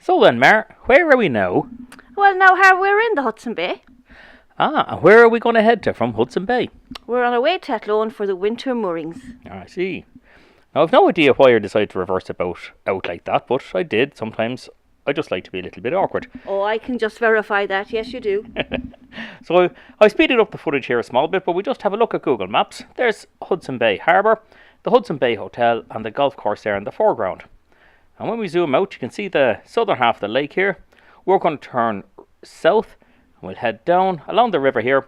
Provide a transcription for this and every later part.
So then, Mar, where are we now? Well, now, Har, we're in the Hudson Bay. And where are we going to head to from Hudson Bay? We're on our way to Athlone for the winter moorings. I see. Now, I've no idea why I decided to reverse it out like that, but I did. Sometimes I just like to be a little bit awkward. Oh, I can just verify that. Yes, you do. So I speeded up the footage here a small bit, but we just have a look at Google Maps. There's Hudson Bay Harbour, the Hudson Bay Hotel, and the golf course there in the foreground. And when we zoom out, you can see the southern half of the lake here. We're going to turn south, and we'll head down along the river here.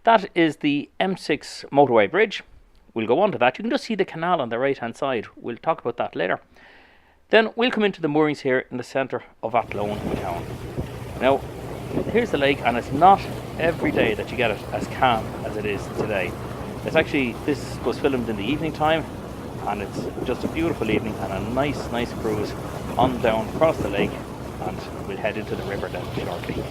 That is the M6 motorway bridge. We'll go on to that. You can just see the canal on the right hand side. We'll talk about that later. Then we'll come into the moorings here in the centre of Athlone town. Now, here's the lake, and it's not every day that you get it as calm as it is today. This was filmed in the evening time, and it's just a beautiful evening and a nice cruise on down across the lake, and we'll head into the river then shortly.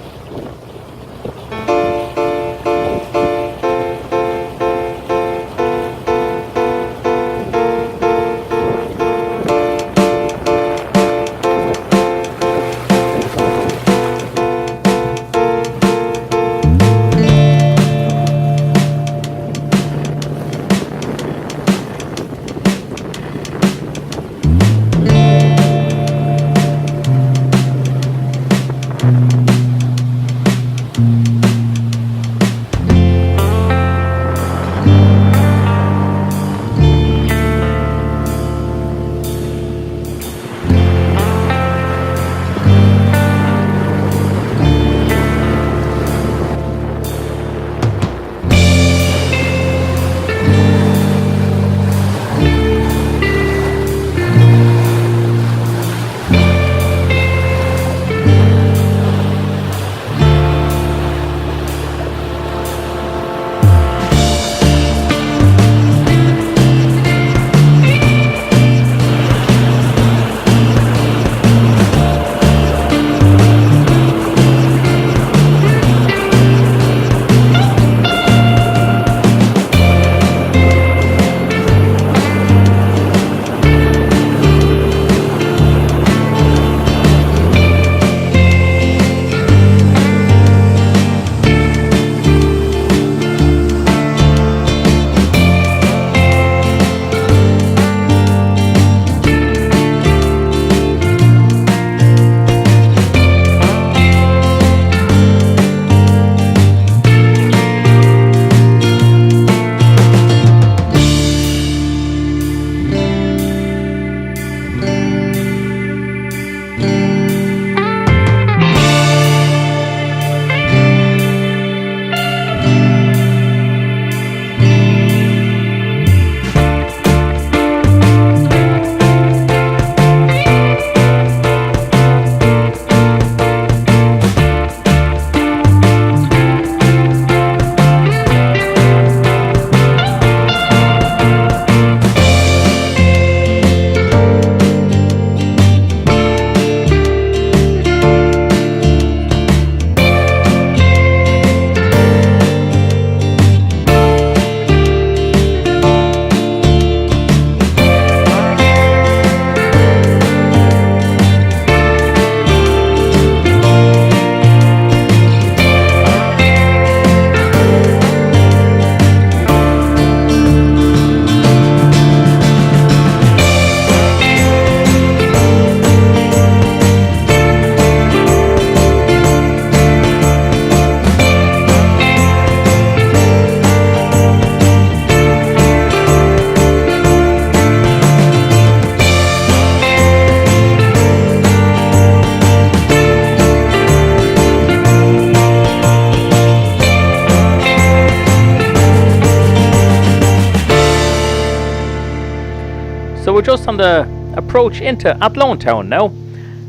So we're just on the approach into Athlone town now.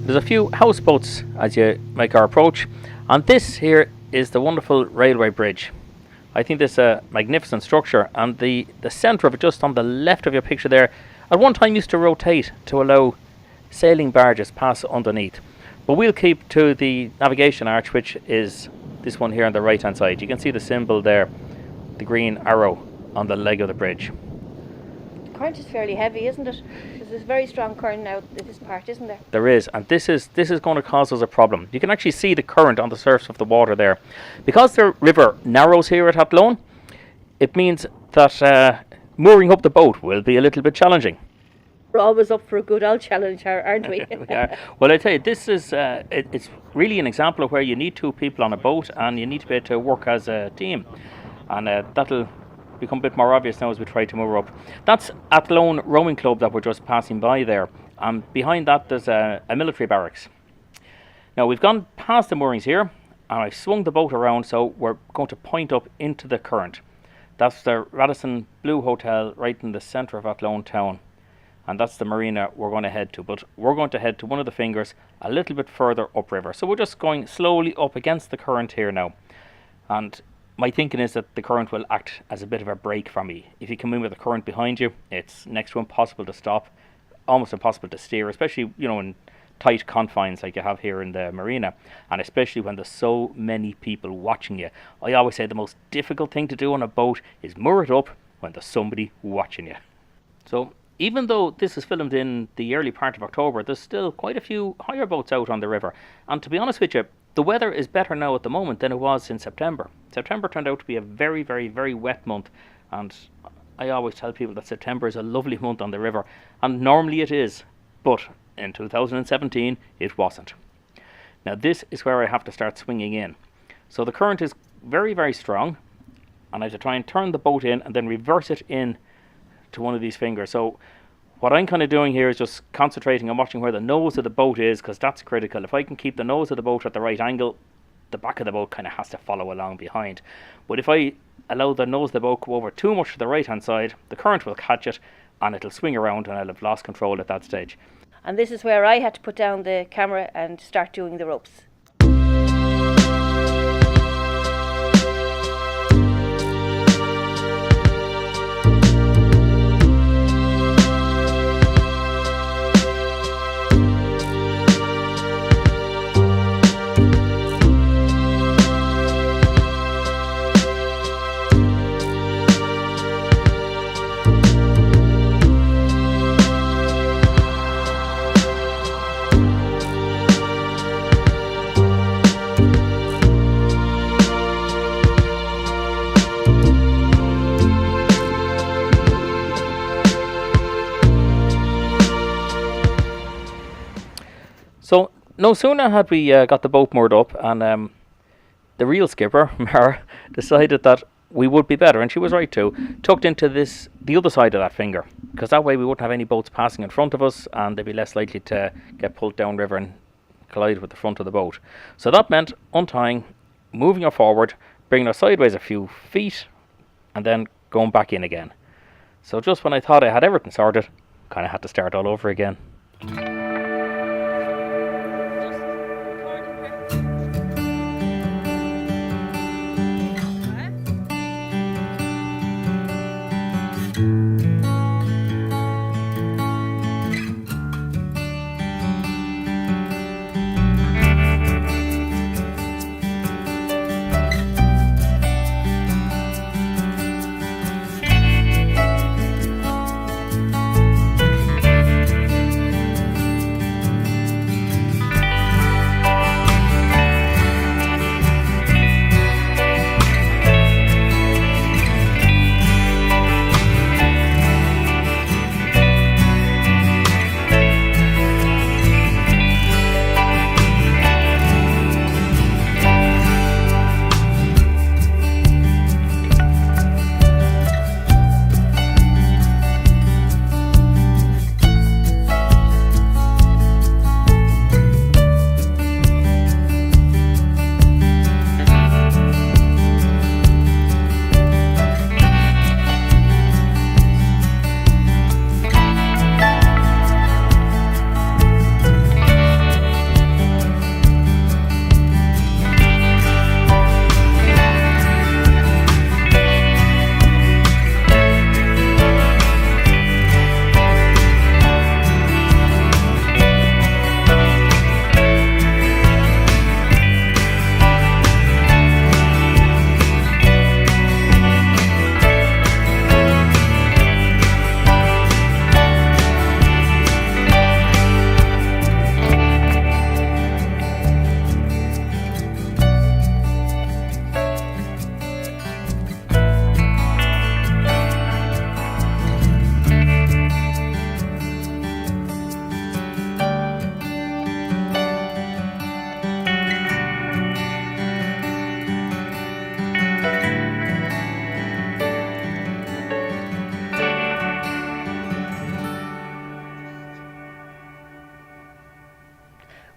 There's a few houseboats as you make our approach, and this here is the wonderful railway bridge. I think this is a magnificent structure, and the centre of it, just on the left of your picture there, at one time used to rotate to allow sailing barges pass underneath. But we'll keep to the navigation arch, which is this one here on the right hand side. You can see the symbol there, the green arrow on the leg of the bridge. current is fairly heavy, isn't it? There's a very strong current now at this part, isn't there? There is, and this is going to cause us a problem. You can actually see the current on the surface of the water there. Because the river narrows here at Athlone, it means that mooring up the boat will be a little bit challenging. We're always up for a good old challenge, aren't we? We are. Well, I tell you, this is it's really an example of where you need two people on a boat and you need to be able to work as a team. And that'll become a bit more obvious now as we try to move up. That's Athlone Rowing Club that we're just passing by there. And behind that there's a military barracks. Now we've gone past the moorings here and I've swung the boat around, so we're going to point up into the current. That's the Radisson Blue Hotel right in the centre of Athlone town. And that's the marina we're going to head to. But we're going to head to one of the fingers a little bit further upriver. So we're just going slowly up against the current here now. And my thinking is that the current will act as a bit of a brake for me. If you come in with the current behind you, it's next to impossible to stop, almost impossible to steer, especially, you know, in tight confines like you have here in the marina, and especially when there's so many people watching you. I always say the most difficult thing to do on a boat is moor it up when there's somebody watching you. So even though this is filmed in the early part of October, there's still quite a few hire boats out on the river. And to be honest with you, the weather is better now at the moment than it was in September. September turned out to be a very, very, very wet month. And I always tell people that September is a lovely month on the river. And normally it is. But in 2017, it wasn't. Now this is where I have to start swinging in. So the current is very, very strong. And I have to try and turn the boat in and then reverse it in to one of these fingers. So what I'm kind of doing here is just concentrating on watching where the nose of the boat is, because that's critical. If I can keep the nose of the boat at the right angle, the back of the boat kind of has to follow along behind. But if I allow the nose of the boat to go over too much to the right hand side, the current will catch it and it'll swing around and I'll have lost control at that stage. And this is where I had to put down the camera and start doing the ropes. So no sooner had we got the boat moored up and the real skipper, Mara, decided that we would be better, and she was right too, tucked into the other side of that finger, because that way we wouldn't have any boats passing in front of us and they'd be less likely to get pulled downriver and collide with the front of the boat. So that meant untying, moving her forward, bringing her sideways a few feet and then going back in again. So just when I thought I had everything sorted, kind of had to start all over again.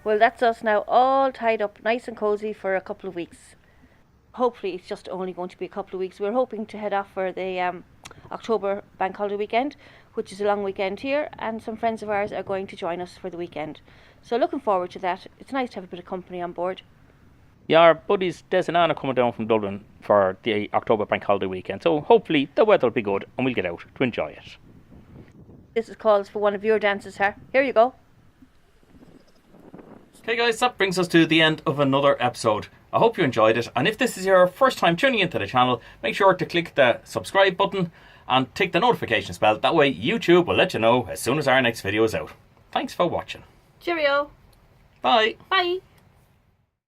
Well, that's us now, all tied up nice and cosy for a couple of weeks. Hopefully it's just only going to be a couple of weeks. We're hoping to head off for the October bank holiday weekend, which is a long weekend here, and some friends of ours are going to join us for the weekend. So looking forward to that. It's nice to have a bit of company on board. Yeah, our buddies Des and Anna are coming down from Dublin for the October bank holiday weekend, so hopefully the weather will be good and we'll get out to enjoy it. This is calls for one of your dances, huh? Here you go. Okay guys, that brings us to the end of another episode. I hope you enjoyed it, and if this is your first time tuning into the channel, make sure to click the subscribe button and tick the notifications bell. That way YouTube will let you know as soon as our next video is out. Thanks for watching. Cheerio. Bye. Bye.